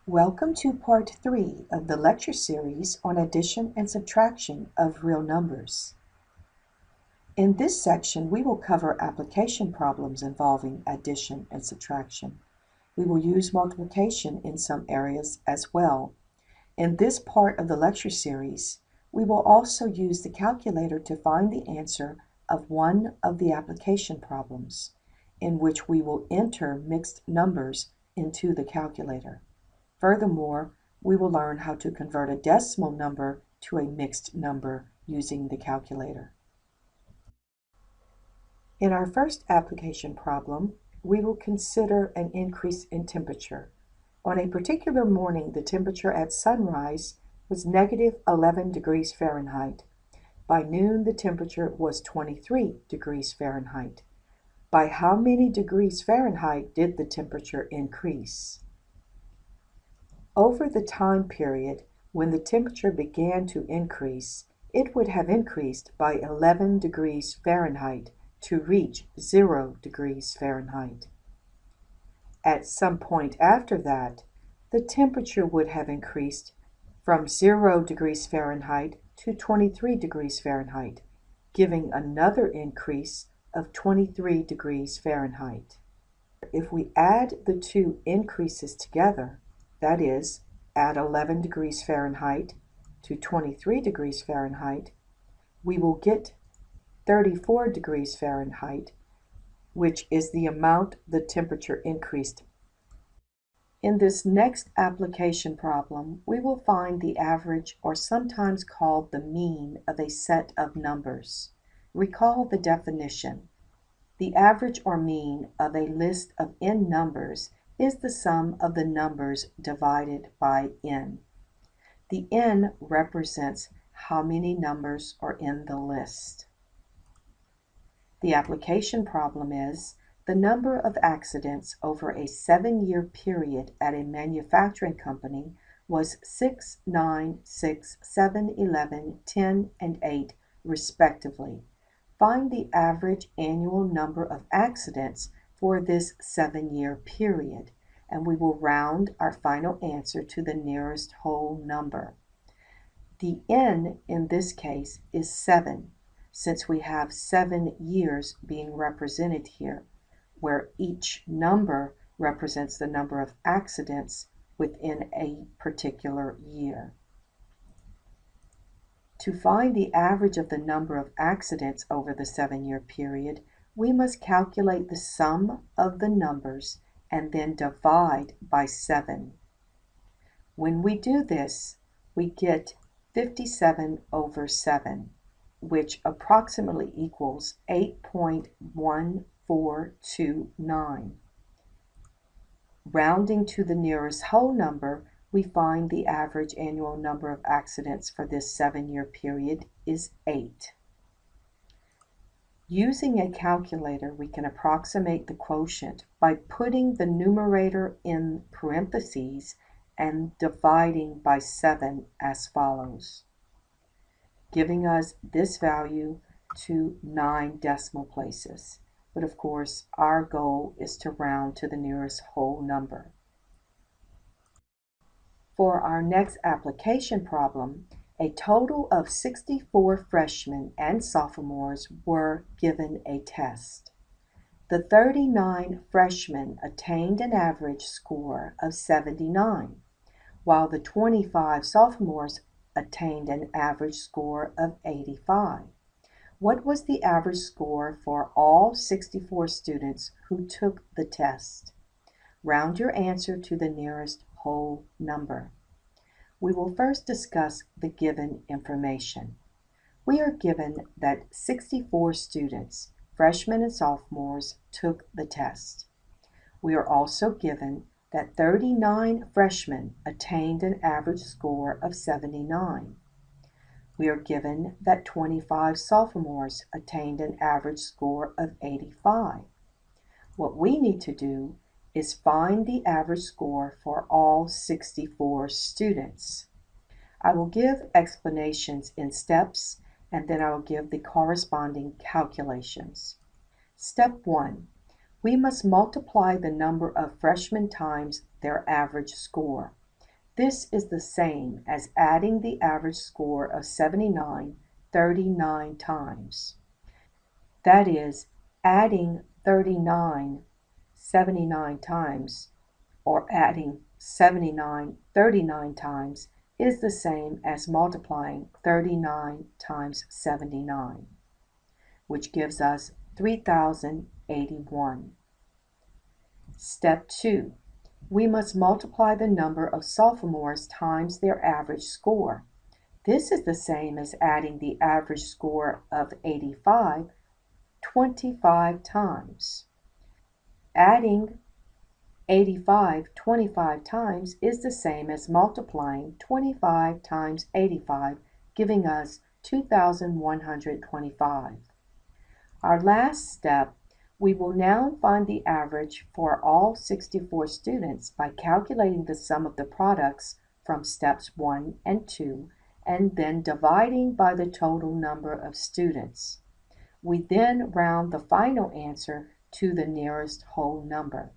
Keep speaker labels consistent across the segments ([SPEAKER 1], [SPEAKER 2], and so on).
[SPEAKER 1] Welcome to Part 3 of the lecture series on addition and subtraction of real numbers. In this section, we will cover application problems involving addition and subtraction. We will use multiplication in some areas as well. In this part of the lecture series, we will also use the calculator to find the answer of one of the application problems, in which we will enter mixed numbers into the calculator. Furthermore, we will learn how to convert a decimal number to a mixed number using the calculator. In our first application problem, we will consider an increase in temperature. On a particular morning, the temperature at sunrise was negative 11 degrees Fahrenheit. By noon, the temperature was 23 degrees Fahrenheit. By how many degrees Fahrenheit did the temperature increase? Over the time period when the temperature began to increase, it would have increased by 11 degrees Fahrenheit to reach 0 degrees Fahrenheit. At some point after that, the temperature would have increased from 0 degrees Fahrenheit to 23 degrees Fahrenheit, giving another increase of 23 degrees Fahrenheit. If we add the two increases together, that is, add 11 degrees Fahrenheit to 23 degrees Fahrenheit, we will get 34 degrees Fahrenheit, which is the amount the temperature increased. In this next application problem, we will find the average, or sometimes called the mean, of a set of numbers. Recall the definition. The average or mean of a list of n numbers is the sum of the numbers divided by n. The n represents how many numbers are in the list. The application problem is the number of accidents over a 7-year period at a manufacturing company was 6, 9, 6, 7, 11, 10, and 8 respectively. Find the average annual number of accidents for this 7-year period, and we will round our final answer to the nearest whole number. The n in this case is 7, since we have 7 years being represented here, where each number represents the number of accidents within a particular year. To find the average of the number of accidents over the 7-year period, we must calculate the sum of the numbers and then divide by 7. When we do this, we get 57 over 7, which approximately equals 8.1429. Rounding to the nearest whole number, we find the average annual number of accidents for this 7-year period is 8. Using a calculator, we can approximate the quotient by putting the numerator in parentheses and dividing by 7 as follows, giving us this value to 9 decimal places. But of course, our goal is to round to the nearest whole number. For our next application problem, a total of 64 freshmen and sophomores were given a test. The 39 freshmen attained an average score of 79, while the 25 sophomores attained an average score of 85. What was the average score for all 64 students who took the test? Round your answer to the nearest whole number. We will first discuss the given information. We are given that 64 students, freshmen and sophomores, took the test. We are also given that 39 freshmen attained an average score of 79. We are given that 25 sophomores attained an average score of 85. What we need to do is find the average score for all 64 students. I will give explanations in steps, and then I will give the corresponding calculations. Step 1. We must multiply the number of freshmen times their average score. This is the same as adding the average score of 79 39 times. That is, adding 39 79 times, or adding 79 39 times, is the same as multiplying 39 times 79, which gives us 3081. Step 2. We must multiply the number of sophomores times their average score. This is the same as adding the average score of 85 25 times. Adding 85 25 times is the same as multiplying 25 times 85, giving us 2,125. Our last step, we will now find the average for all 64 students by calculating the sum of the products from steps 1 and 2, and then dividing by the total number of students. We then round the final answer to the nearest whole number.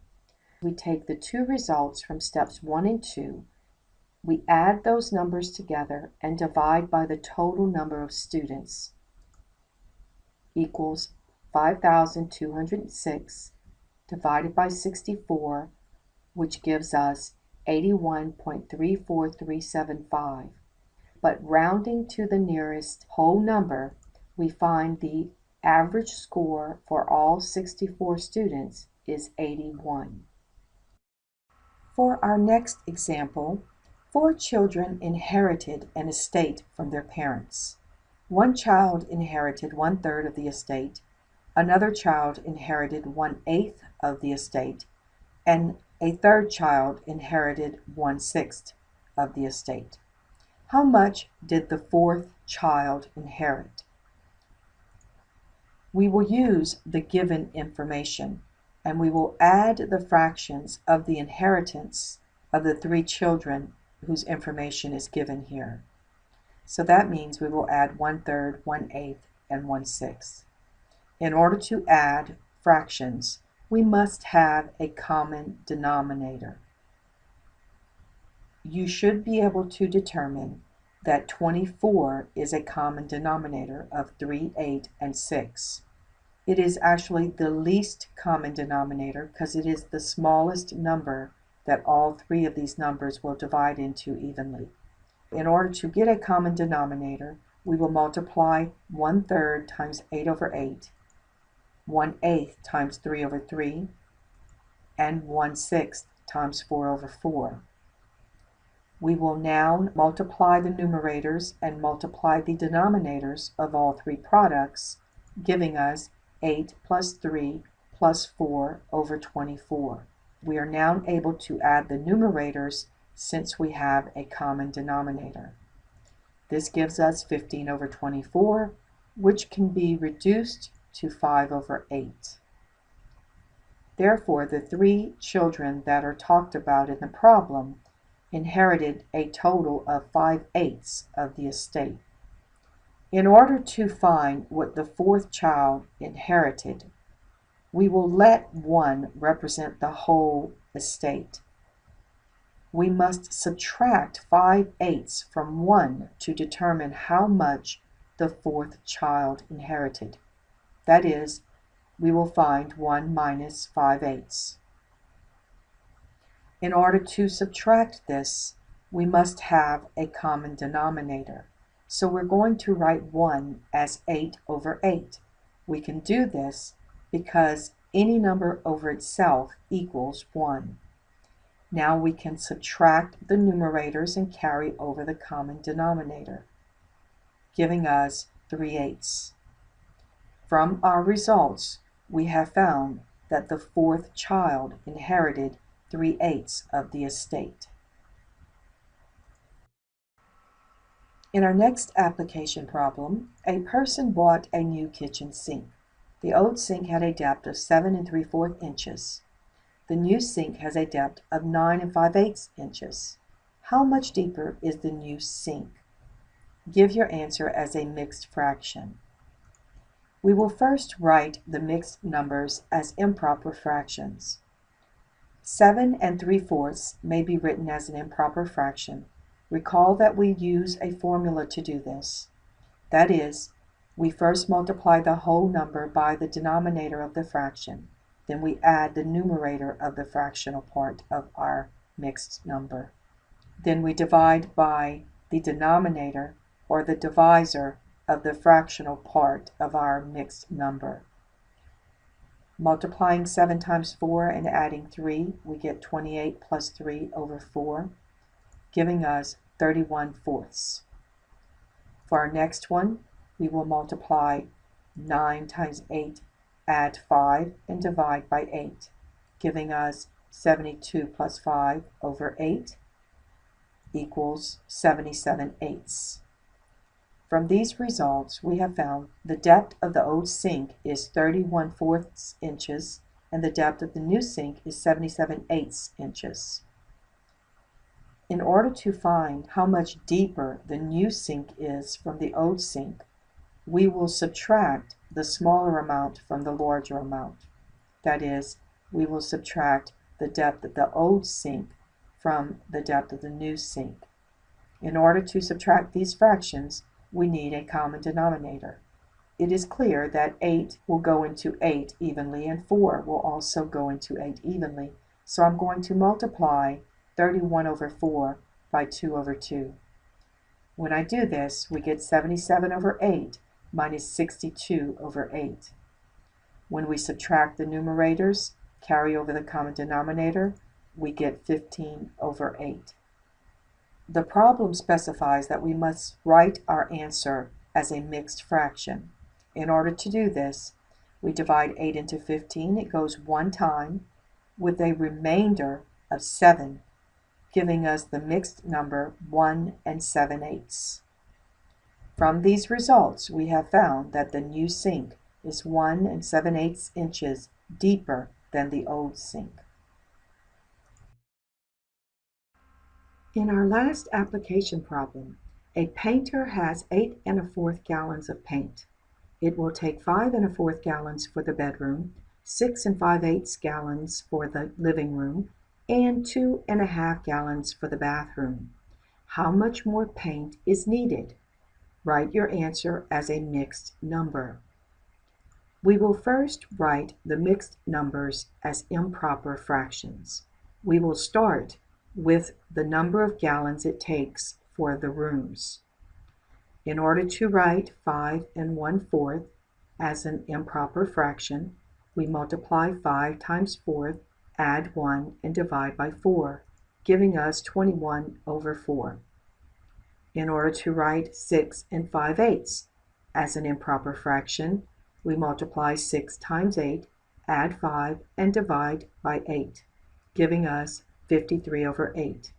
[SPEAKER 1] We take the two results from steps 1 and 2, we add those numbers together and divide by the total number of students, equals 5,206 divided by 64, which gives us 81.34375. But rounding to the nearest whole number, we find the average score for all 64 students is 81. For our next example, 4 children inherited an estate from their parents. One child inherited 1/3 of the estate, another child inherited 1/8 of the estate, and a third child inherited 1/6 of the estate. How much did the fourth child inherit? We will use the given information, and we will add the fractions of the inheritance of the 3 children whose information is given here. So that means we will add 1/3, 1/8, and 1/6. In order to add fractions, we must have a common denominator. You should be able to determine that 24 is a common denominator of 3, 8, and 6. It is actually the least common denominator because it is the smallest number that all 3 of these numbers will divide into evenly. In order to get a common denominator, we will multiply 1/3 times 8/8, 1/8 times 3/3, and 1/6 times 4/4. We will now multiply the numerators and multiply the denominators of all 3 products, giving us 8 plus 3 plus 4/24. We are now able to add the numerators since we have a common denominator. This gives us 15/24, which can be reduced to 5/8. Therefore, the 3 children that are talked about in the problem inherited a total of 5/8 of the estate. In order to find what the fourth child inherited, we will let 1 represent the whole estate. We must subtract 5/8 from 1 to determine how much the fourth child inherited. That is, we will find 1 minus 5/8. In order to subtract this, we must have a common denominator. So we're going to write 1 as 8/8. We can do this because any number over itself equals 1. Now we can subtract the numerators and carry over the common denominator, giving us 3/8. From our results, we have found that the fourth child inherited 3/8 of the estate. In our next application problem, a person bought a new kitchen sink. The old sink had a depth of 7 3/4 inches. The new sink has a depth of 9 5/8 inches. How much deeper is the new sink? Give your answer as a mixed fraction. We will first write the mixed numbers as improper fractions. 7 3/4 may be written as an improper fraction. Recall that we use a formula to do this. That is, we first multiply the whole number by the denominator of the fraction. Then we add the numerator of the fractional part of our mixed number. Then we divide by the denominator or the divisor of the fractional part of our mixed number. Multiplying 7 times 4 and adding 3, we get 28 plus 3 over 4, giving us 31/4. For our next one, we will multiply 9 times 8, add 5, and divide by 8, giving us 72 plus 5 over 8 equals 77/8. From these results, we have found the depth of the old sink is 31/4 inches and the depth of the new sink is 77/8 inches. In order to find how much deeper the new sink is from the old sink, we will subtract the smaller amount from the larger amount. That is, we will subtract the depth of the old sink from the depth of the new sink. In order to subtract these fractions, we need a common denominator. It is clear that 8 will go into 8 evenly and 4 will also go into 8 evenly. So I'm going to multiply 31 over 4 by 2 over 2. When I do this, we get 77 over 8 minus 62 over 8. When we subtract the numerators, carry over the common denominator, we get 15 over 8. The problem specifies that we must write our answer as a mixed fraction. In order to do this, we divide 8 into 15. It goes one time with a remainder of 7, giving us the mixed number 1 7/8. From these results, we have found that the new sink is 1 7/8 inches deeper than the old sink. In our last application problem, a painter has 8 1/4 gallons of paint. It will take 5 1/4 gallons for the bedroom, 6 5/8 gallons for the living room, and 2 1/2 gallons for the bathroom. How much more paint is needed? Write your answer as a mixed number. We will first write the mixed numbers as improper fractions. We will start with the number of gallons it takes for the rooms. In order to write 5 1/4 as an improper fraction, we multiply 5 times 4, add 1, and divide by 4, giving us 21 over 4. In order to write 6 5/8 as an improper fraction, we multiply 6 times 8, add 5, and divide by 8, giving us 53 over 8.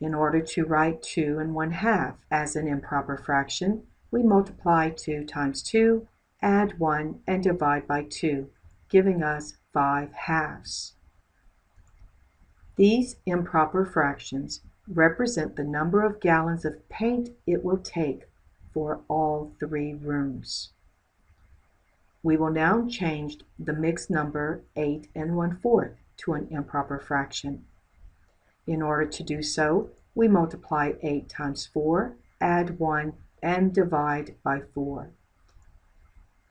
[SPEAKER 1] In order to write 2 1/2 as an improper fraction, we multiply 2 times 2, add 1, and divide by 2, giving us 5/2. These improper fractions represent the number of gallons of paint it will take for all 3 rooms. We will now change the mixed number 8 1/4 to an improper fraction. In order to do so, we multiply 8 times 4, add 1, and divide by 4.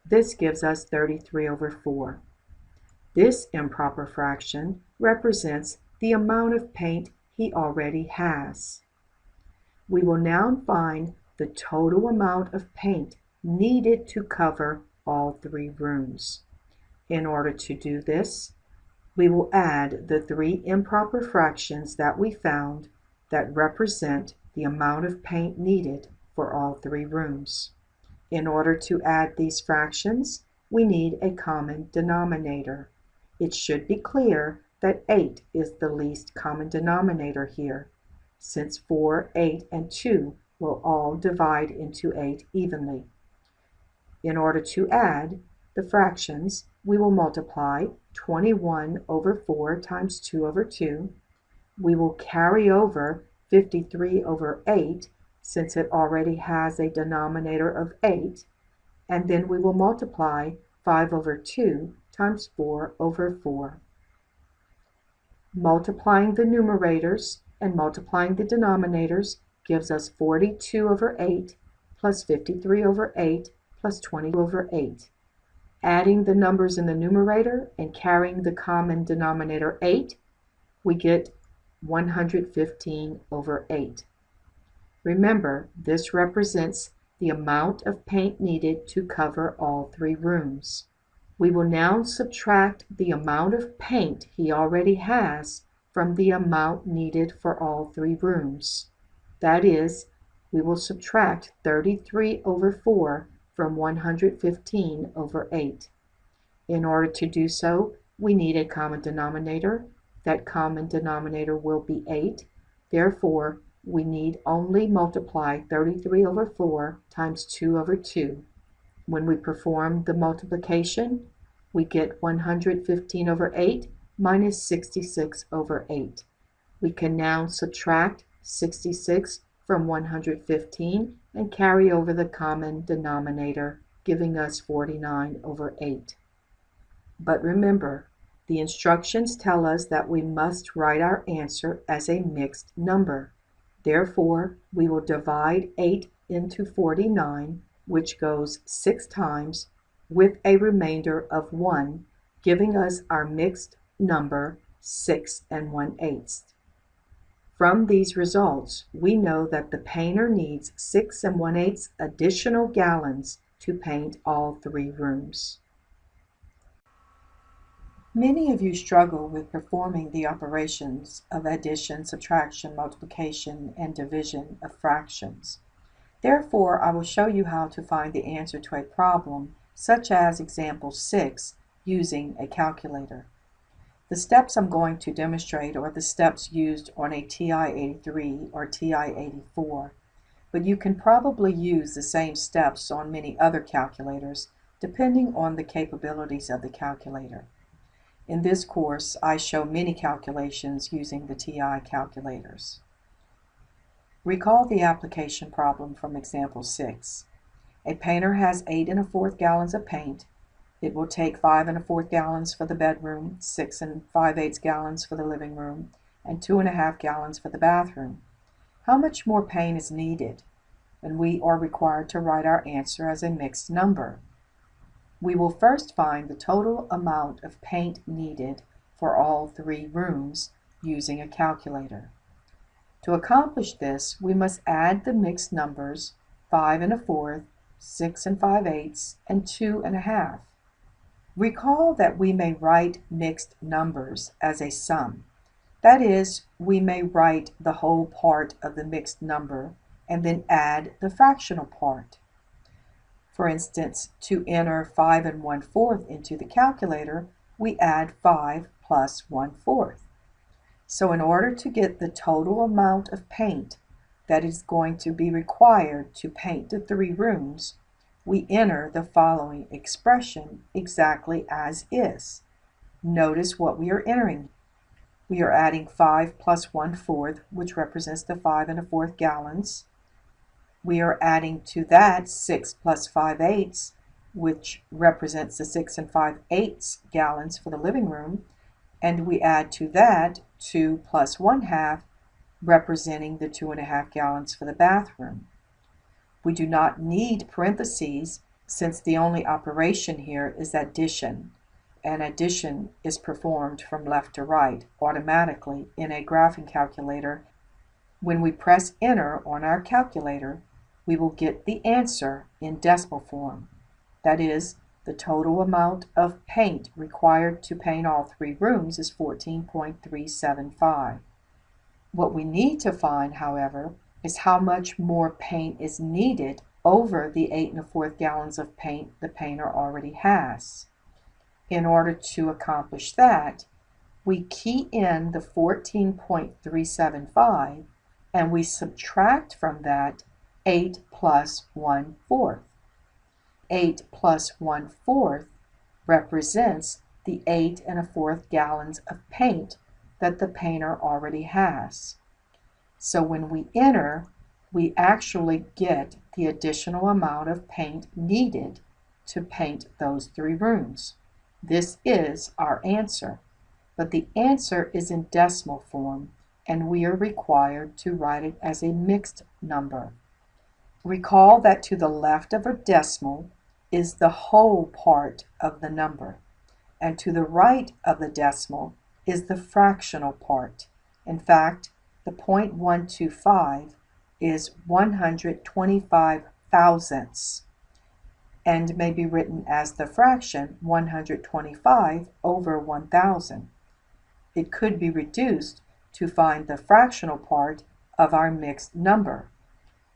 [SPEAKER 1] This gives us 33 over 4. This improper fraction represents the amount of paint he already has. We will now find the total amount of paint needed to cover all 3 rooms. In order to do this, we will add the 3 improper fractions that we found that represent the amount of paint needed for all 3 rooms. In order to add these fractions, we need a common denominator. It should be clear that 8 is the least common denominator here, since 4, 8, and 2 will all divide into 8 evenly. In order to add the fractions, we will multiply 21 over 4 times 2 over 2. We will carry over 53 over 8 since it already has a denominator of 8, and then we will multiply 5 over 2 times 4 over 4. Multiplying the numerators and multiplying the denominators gives us 42 over 8 plus 53 over 8 plus 20 over 8. Adding the numbers in the numerator and carrying the common denominator 8, we get 115 over 8. Remember, this represents the amount of paint needed to cover all 3 rooms. We will now subtract the amount of paint he already has from the amount needed for all 3 rooms. That is, we will subtract 33 over 4 from 115 over 8. In order to do so, we need a common denominator. That common denominator will be 8. Therefore, we need only multiply 33 over 4 times 2 over 2. When we perform the multiplication, we get 115 over 8 minus 66 over 8. We can now subtract 66 from 115 and carry over the common denominator, giving us 49 over 8. But remember, the instructions tell us that we must write our answer as a mixed number. Therefore, we will divide 8 into 49, which goes 6 times, with a remainder of 1, giving us our mixed number 6 1/8. From these results, we know that the painter needs 6 1/8 additional gallons to paint all 3 rooms. Many of you struggle with performing the operations of addition, subtraction, multiplication, and division of fractions. Therefore, I will show you how to find the answer to a problem, such as example 6, using a calculator. The steps I'm going to demonstrate are the steps used on a TI-83 or TI-84, but you can probably use the same steps on many other calculators, depending on the capabilities of the calculator. In this course, I show many calculations using the TI calculators. Recall the application problem from example 6. A painter has 8 1/4 gallons of paint. It will take 5 1/4 gallons for the bedroom, 6 5/8 gallons for the living room, and 2 1/2 gallons for the bathroom. How much more paint is needed? And we are required to write our answer as a mixed number. We will first find the total amount of paint needed for all 3 rooms using a calculator. To accomplish this, we must add the mixed numbers 5 1/4, 6 5/8, and 2 1/2. Recall that we may write mixed numbers as a sum. That is, we may write the whole part of the mixed number and then add the fractional part. For instance, to enter 5 1/4 into the calculator, we add 5 plus 1/4. So in order to get the total amount of paint that is going to be required to paint the 3 rooms, we enter the following expression exactly as is. Notice what we are entering. We are adding 5 plus 1/4, which represents the 5 1/4 gallons. We are adding to that 6 plus 5/8, which represents the 6 5/8 gallons for the living room, and we add to that 2 plus 1/2, representing the 2 1/2 gallons for the bathroom. We do not need parentheses since the only operation here is addition, and addition is performed from left to right automatically in a graphing calculator. When we press enter on our calculator, we will get the answer in decimal form. That is, the total amount of paint required to paint all 3 rooms is 14.375. What we need to find, however, is how much more paint is needed over the 8 1/4 gallons of paint the painter already has. In order to accomplish that, we key in the 14.375 and we subtract from that 8 plus 1/4. 8 plus 1/4 represents the 8 1/4 gallons of paint that the painter already has. So when we enter, we actually get the additional amount of paint needed to paint those 3 rooms. This is our answer. but the answer is in decimal form, and we are required to write it as a mixed number. Recall that to the left of a decimal is the whole part of the number, and to the right of the decimal is the fractional part. In fact, the 0.125 is 125 thousandths and may be written as the fraction 125 over 1,000. It could be reduced to find the fractional part of our mixed number.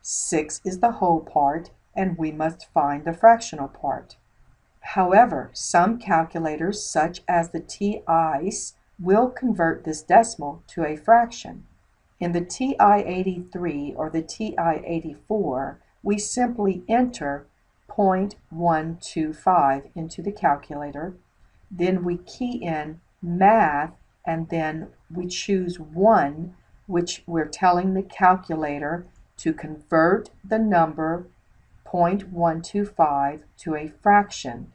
[SPEAKER 1] 6 is the whole part, and we must find the fractional part. However, some calculators, such as the TI's, will convert this decimal to a fraction. In the TI-83 or the TI-84, we simply enter 0.125 into the calculator, then we key in math, and then we choose 1, which we're telling the calculator to convert the number 0.125 to a fraction.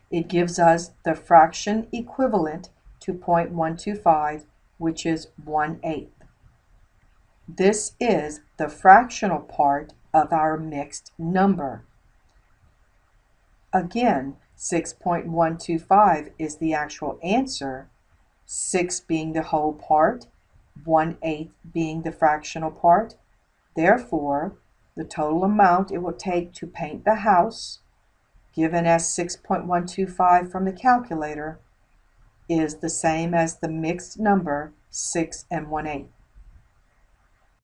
[SPEAKER 1] It gives us the fraction equivalent to 0.125, which is 1/8. This is the fractional part of our mixed number. Again, 6.125 is the actual answer, 6 being the whole part, 1/8 being the fractional part. Therefore, the total amount it will take to paint the house, given as 6.125 from the calculator, is the same as the mixed number 6 and 1/8.